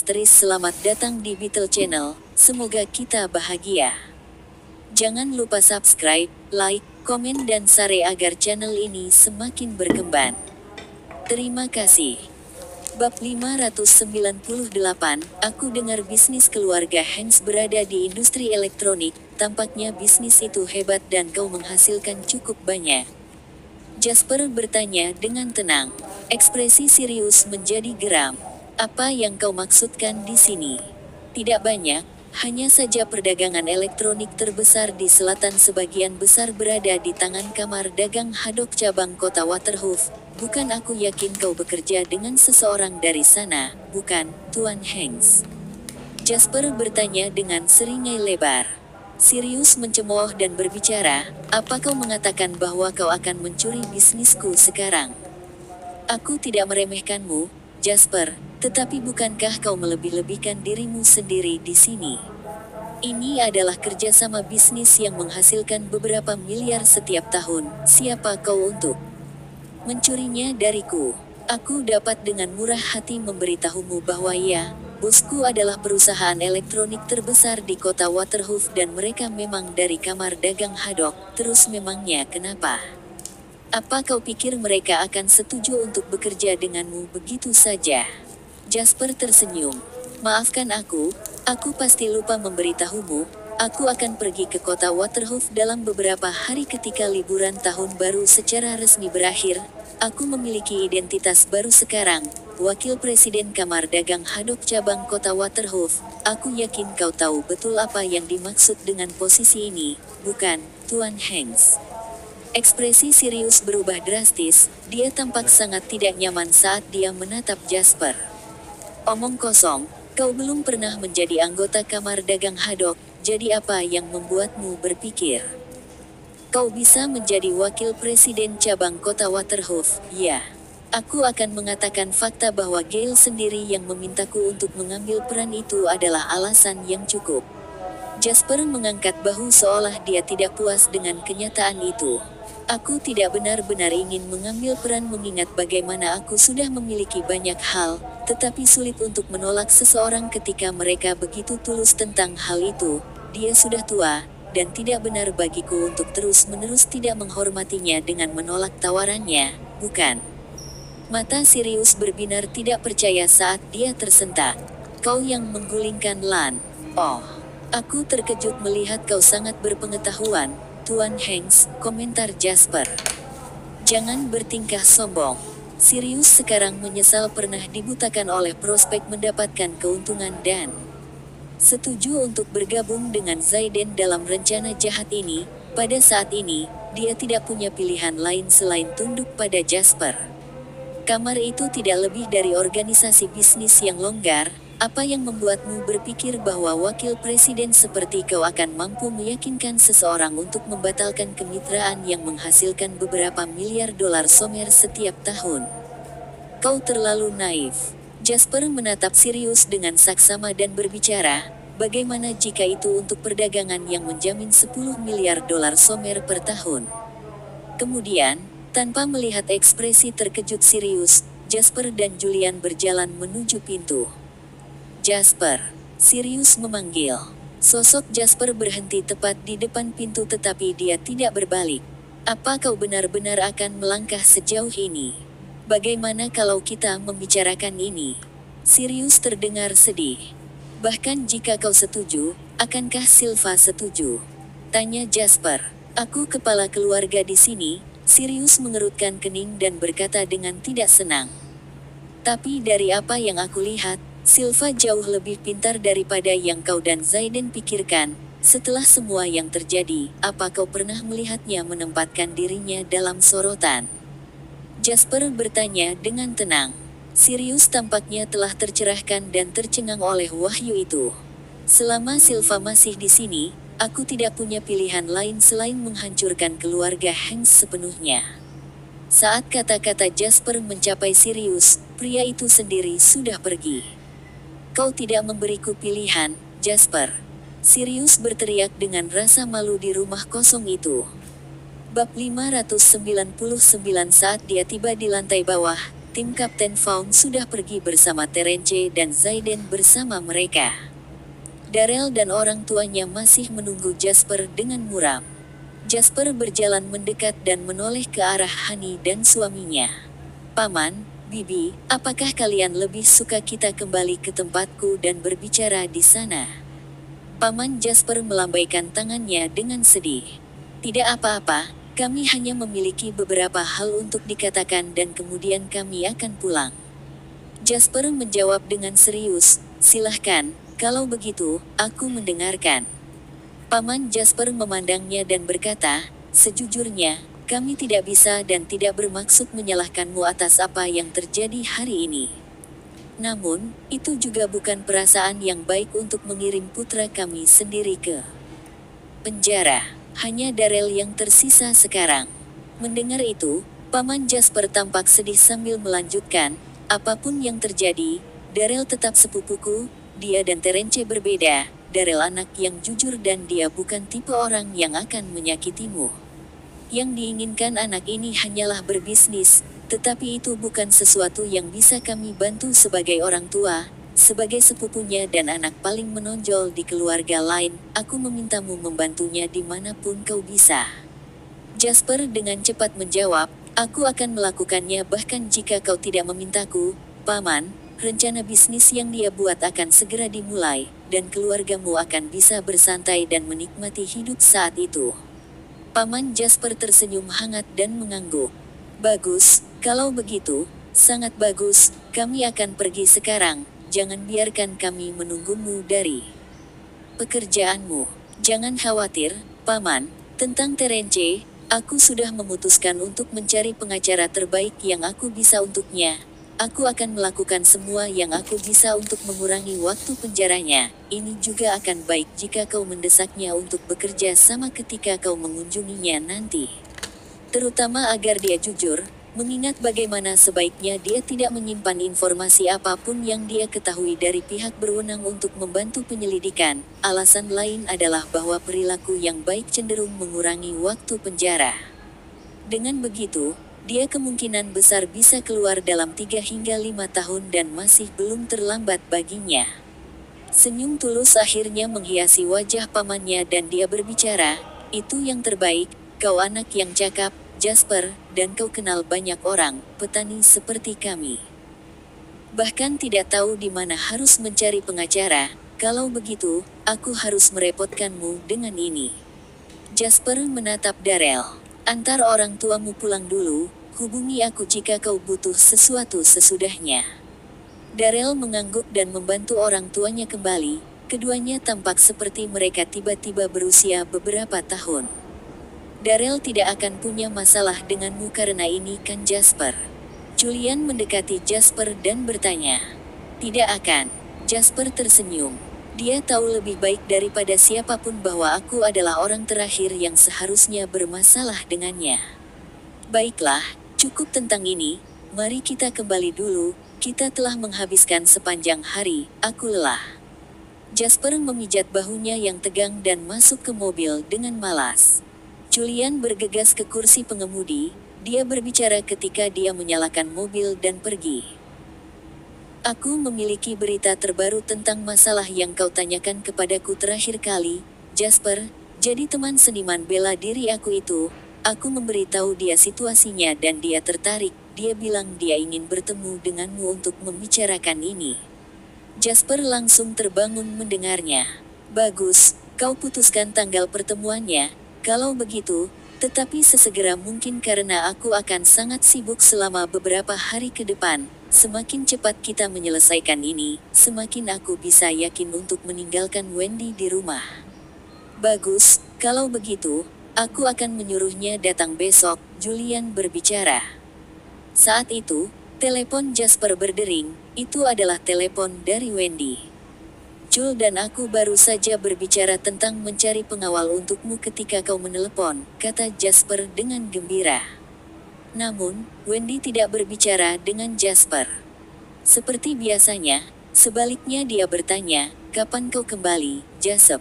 asteris selamat datang di Beetle Channel, semoga kita bahagia. Jangan lupa subscribe, like, komen dan share agar channel ini semakin berkembang. Terima kasih. Bab 598, aku dengar bisnis keluarga Hanks berada di industri elektronik, tampaknya bisnis itu hebat dan kau menghasilkan cukup banyak. Jasper bertanya dengan tenang. Ekspresi Sirius menjadi geram. Apa yang kau maksudkan di sini? Tidak banyak, hanya saja perdagangan elektronik terbesar di selatan sebagian besar berada di tangan kamar dagang Haddock cabang kota Waterhoof. Bukan aku yakin kau bekerja dengan seseorang dari sana, bukan, Tuan Hanks? Jasper bertanya dengan seringai lebar. Sirius mencemooh dan berbicara, apa kau mengatakan bahwa kau akan mencuri bisnisku sekarang? Aku tidak meremehkanmu, Jasper, tetapi bukankah kau melebih-lebihkan dirimu sendiri di sini? Ini adalah kerjasama bisnis yang menghasilkan beberapa miliar setiap tahun. Siapa kau untuk mencurinya dariku? Aku dapat dengan murah hati memberitahumu bahwa ya, bosku adalah perusahaan elektronik terbesar di kota Waterhoof dan mereka memang dari kamar dagang Haddock. Terus memangnya kenapa? Apa kau pikir mereka akan setuju untuk bekerja denganmu begitu saja? Jasper tersenyum. Maafkan aku pasti lupa memberitahumu, aku akan pergi ke kota Waterhoof dalam beberapa hari ketika liburan tahun baru secara resmi berakhir. Aku memiliki identitas baru sekarang, Wakil Presiden Kamar Dagang Haddock cabang kota Waterhoof. Aku yakin kau tahu betul apa yang dimaksud dengan posisi ini, bukan, Tuan Hanks? Ekspresi Sirius berubah drastis, dia tampak sangat tidak nyaman saat dia menatap Jasper. Omong kosong, kau belum pernah menjadi anggota Kamar Dagang Haddock, jadi apa yang membuatmu berpikir kau bisa menjadi wakil presiden cabang kota Waterhoof? Ya. Aku akan mengatakan fakta bahwa Gale sendiri yang memintaku untuk mengambil peran itu adalah alasan yang cukup. Jasper mengangkat bahu seolah dia tidak puas dengan kenyataan itu. Aku tidak benar-benar ingin mengambil peran mengingat bagaimana aku sudah memiliki banyak hal, tetapi sulit untuk menolak seseorang ketika mereka begitu tulus tentang hal itu. Dia sudah tua, dan tidak benar bagiku untuk terus-menerus tidak menghormatinya dengan menolak tawarannya, bukan? Mata Sirius berbinar tidak percaya saat dia tersentak. Kau yang menggulingkan Lan. Oh, aku terkejut melihat kau sangat berpengetahuan, Tuan Hanks, komentar Jasper. Jangan bertingkah sombong. Sirius sekarang menyesal pernah dibutakan oleh prospek mendapatkan keuntungan dan setuju untuk bergabung dengan Zayden dalam rencana jahat ini. Pada saat ini, dia tidak punya pilihan lain selain tunduk pada Jasper. Kamar itu tidak lebih dari organisasi bisnis yang longgar. Apa yang membuatmu berpikir bahwa wakil presiden seperti kau akan mampu meyakinkan seseorang untuk membatalkan kemitraan yang menghasilkan beberapa miliar dolar somer setiap tahun? Kau terlalu naif. Jasper menatap Sirius dengan saksama dan berbicara, bagaimana jika itu untuk perdagangan yang menjamin 10 miliar dolar somer per tahun? Kemudian, tanpa melihat ekspresi terkejut Sirius, Jasper dan Julian berjalan menuju pintu. Jasper, Sirius memanggil. Sosok Jasper berhenti tepat di depan pintu tetapi dia tidak berbalik. Apa kau benar-benar akan melangkah sejauh ini? Bagaimana kalau kita membicarakan ini? Sirius terdengar sedih. Bahkan jika kau setuju, akankah Silva setuju? Tanya Jasper. Aku kepala keluarga di sini, Sirius mengerutkan kening dan berkata dengan tidak senang. Tapi dari apa yang aku lihat, Silva jauh lebih pintar daripada yang kau dan Zayden pikirkan. Setelah semua yang terjadi, apa kau pernah melihatnya menempatkan dirinya dalam sorotan? Jasper bertanya dengan tenang. Sirius tampaknya telah tercerahkan dan tercengang oleh wahyu itu. Selama Silva masih di sini, aku tidak punya pilihan lain selain menghancurkan keluarga Hanks sepenuhnya. Saat kata-kata Jasper mencapai Sirius, pria itu sendiri sudah pergi. Kau tidak memberiku pilihan, Jasper. Sirius berteriak dengan rasa malu di rumah kosong itu. Bab 599 saat dia tiba di lantai bawah, tim Kapten Vaughn sudah pergi bersama Terence dan Zayden bersama mereka. Darrell dan orang tuanya masih menunggu Jasper dengan muram. Jasper berjalan mendekat dan menoleh ke arah Honey dan suaminya. "Paman, Bibi, apakah kalian lebih suka kita kembali ke tempatku dan berbicara di sana?" Paman Jasper melambaikan tangannya dengan sedih. "Tidak apa-apa, kami hanya memiliki beberapa hal untuk dikatakan dan kemudian kami akan pulang." Jasper menjawab dengan serius, "Silahkan, kalau begitu, aku mendengarkan." Paman Jasper memandangnya dan berkata, "Sejujurnya, kami tidak bisa dan tidak bermaksud menyalahkanmu atas apa yang terjadi hari ini. Namun, itu juga bukan perasaan yang baik untuk mengirim putra kami sendiri ke penjara. Hanya Darrell yang tersisa sekarang." Mendengar itu, Paman Jasper tampak sedih sambil melanjutkan, "Apapun yang terjadi, Darrell tetap sepupuku. Dia dan Terence berbeda. Darrell anak yang jujur dan dia bukan tipe orang yang akan menyakitimu. Yang diinginkan anak ini hanyalah berbisnis, tetapi itu bukan sesuatu yang bisa kami bantu sebagai orang tua, sebagai sepupunya dan anak paling menonjol di keluarga lain. Aku memintamu membantunya dimanapun kau bisa." Jasper dengan cepat menjawab, "Aku akan melakukannya bahkan jika kau tidak memintaku, Paman. Rencana bisnis yang dia buat akan segera dimulai, dan keluargamu akan bisa bersantai dan menikmati hidup saat itu." Paman Jasper tersenyum hangat dan mengangguk. "Bagus, kalau begitu, sangat bagus, kami akan pergi sekarang. Jangan biarkan kami menunggumu dari pekerjaanmu." "Jangan khawatir, Paman, tentang Terence, aku sudah memutuskan untuk mencari pengacara terbaik yang aku bisa untuknya. Aku akan melakukan semua yang aku bisa untuk mengurangi waktu penjaranya. Ini juga akan baik jika kau mendesaknya untuk bekerja sama ketika kau mengunjunginya nanti. Terutama agar dia jujur, mengingat bagaimana sebaiknya dia tidak menyimpan informasi apapun yang dia ketahui dari pihak berwenang untuk membantu penyelidikan. Alasan lain adalah bahwa perilaku yang baik cenderung mengurangi waktu penjara. Dengan begitu, dia kemungkinan besar bisa keluar dalam 3 hingga 5 tahun dan masih belum terlambat baginya." Senyum tulus akhirnya menghiasi wajah pamannya dan dia berbicara, "Itu yang terbaik, kau anak yang cakap, Jasper, dan kau kenal banyak orang, petani seperti kami. Bahkan tidak tahu di mana harus mencari pengacara. Kalau begitu, aku harus merepotkanmu dengan ini." Jasper menatap Darrell. "Antar orang tuamu pulang dulu, hubungi aku jika kau butuh sesuatu sesudahnya." Darrell mengangguk dan membantu orang tuanya kembali. Keduanya tampak seperti mereka tiba-tiba berusia beberapa tahun. "Darrell tidak akan punya masalah denganmu karena ini kan Jasper?" Julian mendekati Jasper dan bertanya. "Tidak akan." Jasper tersenyum. Dia tahu lebih baik daripada siapapun bahwa aku adalah orang terakhir yang seharusnya bermasalah dengannya. "Baiklah, cukup tentang ini, mari kita kembali dulu, kita telah menghabiskan sepanjang hari, aku lelah." Jasper memijat bahunya yang tegang dan masuk ke mobil dengan malas. Julian bergegas ke kursi pengemudi, dia berbicara ketika dia menyalakan mobil dan pergi. "Aku memiliki berita terbaru tentang masalah yang kau tanyakan kepadaku terakhir kali, Jasper. Jadi teman seniman bela diri aku itu, aku memberitahu dia situasinya dan dia tertarik. Dia bilang dia ingin bertemu denganmu untuk membicarakan ini." Jasper langsung terbangun mendengarnya. "Bagus, kau putuskan tanggal pertemuannya, kalau begitu, tetapi sesegera mungkin karena aku akan sangat sibuk selama beberapa hari ke depan. Semakin cepat kita menyelesaikan ini, semakin aku bisa yakin untuk meninggalkan Wendy di rumah." "Bagus, kalau begitu, aku akan menyuruhnya datang besok," Julian berbicara. Saat itu, telepon Jasper berdering, itu adalah telepon dari Wendy. "Jul dan aku baru saja berbicara tentang mencari pengawal untukmu ketika kau menelepon," kata Jasper dengan gembira. Namun, Wendy tidak berbicara dengan Jasper. Seperti biasanya, sebaliknya dia bertanya, "Kapan kau kembali, Jasper?"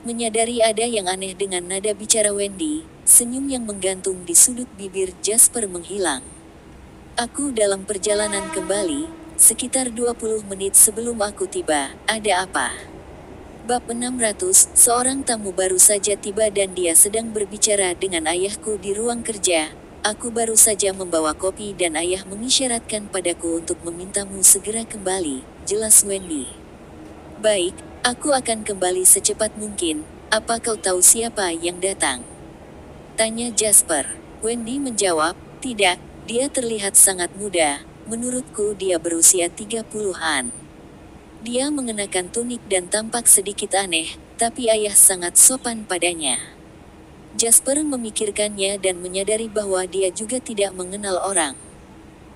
Menyadari ada yang aneh dengan nada bicara Wendy, senyum yang menggantung di sudut bibir Jasper menghilang. Aku dalam perjalanan kembali, sekitar 20 menit sebelum aku tiba. Ada apa? Bab 600, seorang tamu baru saja tiba dan dia sedang berbicara dengan ayahku di ruang kerja. Aku baru saja membawa kopi dan ayah mengisyaratkan padaku untuk memintamu segera kembali, jelas Wendy. Baik, aku akan kembali secepat mungkin. Apa kau tahu siapa yang datang? Tanya Jasper. Wendy menjawab, tidak, dia terlihat sangat muda. Menurutku dia berusia 30-an. Dia mengenakan tunik dan tampak sedikit aneh, tapi ayah sangat sopan padanya. Jasper memikirkannya dan menyadari bahwa dia juga tidak mengenal orang.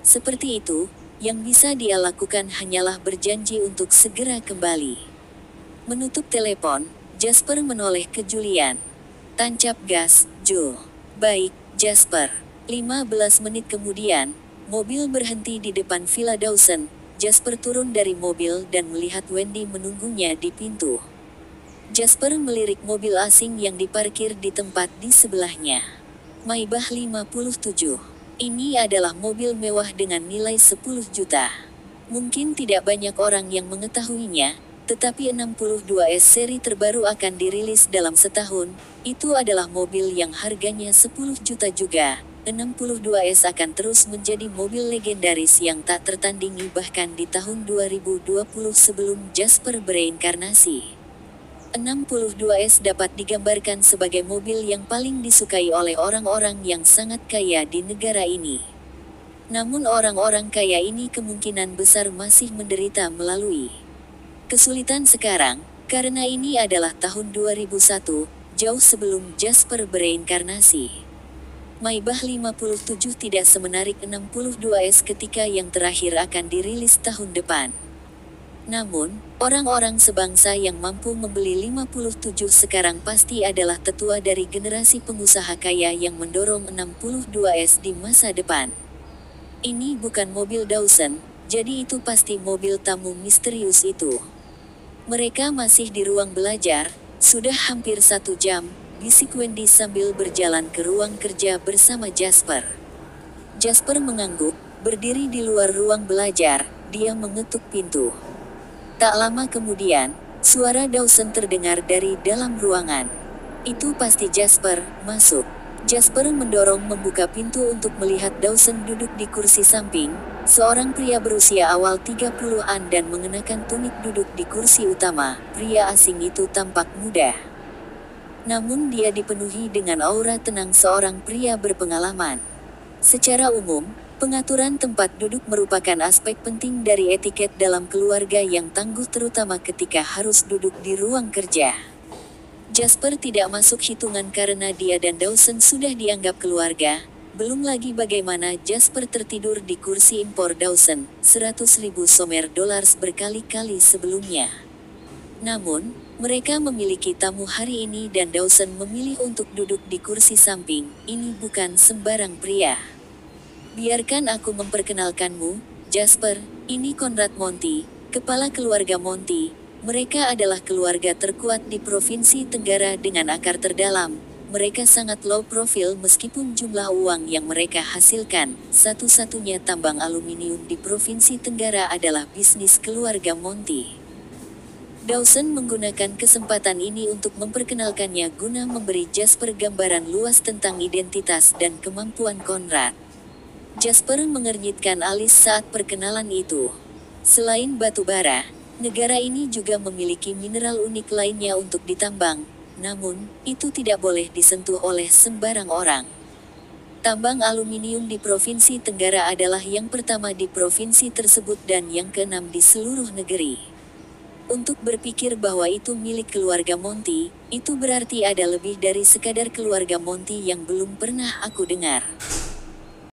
Seperti itu, yang bisa dia lakukan hanyalah berjanji untuk segera kembali. Menutup telepon, Jasper menoleh ke Julian. Tancap gas, Joe. Baik, Jasper. 15 menit kemudian, mobil berhenti di depan Villa Dawson. Jasper turun dari mobil dan melihat Wendy menunggunya di pintu. Jasper melirik mobil asing yang diparkir di tempat di sebelahnya. Maybach 57. Ini adalah mobil mewah dengan nilai 10 juta. Mungkin tidak banyak orang yang mengetahuinya, tetapi 62S seri terbaru akan dirilis dalam setahun. Itu adalah mobil yang harganya 10 juta juga. 62S akan terus menjadi mobil legendaris yang tak tertandingi bahkan di tahun 2020 sebelum Jasper bereinkarnasi. 62S dapat digambarkan sebagai mobil yang paling disukai oleh orang-orang yang sangat kaya di negara ini. Namun orang-orang kaya ini kemungkinan besar masih menderita melalui kesulitan sekarang, karena ini adalah tahun 2001, jauh sebelum Jasper bereinkarnasi. Maybach 57 tidak semenarik 62S ketika yang terakhir akan dirilis tahun depan. Namun, orang-orang sebangsa yang mampu membeli 57 sekarang pasti adalah tetua dari generasi pengusaha kaya yang mendorong 62S di masa depan. Ini bukan mobil Dawson, jadi itu pasti mobil tamu misterius itu. Mereka masih di ruang belajar, sudah hampir 1 jam, bisik Wendy sambil berjalan ke ruang kerja bersama Jasper. Jasper mengangguk, berdiri di luar ruang belajar, dia mengetuk pintu. Tak lama kemudian, suara Dawson terdengar dari dalam ruangan. Itu pasti Jasper, masuk. Jasper mendorong membuka pintu untuk melihat Dawson duduk di kursi samping, seorang pria berusia awal 30-an dan mengenakan tunik duduk di kursi utama. Pria asing itu tampak muda. Namun dia dipenuhi dengan aura tenang seorang pria berpengalaman. Secara umum, pengaturan tempat duduk merupakan aspek penting dari etiket dalam keluarga yang tangguh terutama ketika harus duduk di ruang kerja. Jasper tidak masuk hitungan karena dia dan Dawson sudah dianggap keluarga, belum lagi bagaimana Jasper tertidur di kursi impor Dawson, 100.000 somer dollars berkali-kali sebelumnya. Namun, mereka memiliki tamu hari ini dan Dawson memilih untuk duduk di kursi samping. Ini bukan sembarang pria. Biarkan aku memperkenalkanmu, Jasper, ini Conrad Monty, kepala keluarga Monty. Mereka adalah keluarga terkuat di Provinsi Tenggara dengan akar terdalam. Mereka sangat low profile meskipun jumlah uang yang mereka hasilkan, satu-satunya tambang aluminium di Provinsi Tenggara adalah bisnis keluarga Monty. Dawson menggunakan kesempatan ini untuk memperkenalkannya guna memberi Jasper gambaran luas tentang identitas dan kemampuan Conrad. Jasper mengernyitkan alis saat perkenalan itu. Selain batu bara, negara ini juga memiliki mineral unik lainnya untuk ditambang, namun, itu tidak boleh disentuh oleh sembarang orang. Tambang aluminium di Provinsi Tenggara adalah yang pertama di provinsi tersebut dan yang keenam di seluruh negeri. Untuk berpikir bahwa itu milik keluarga Monty, itu berarti ada lebih dari sekadar keluarga Monty yang belum pernah aku dengar.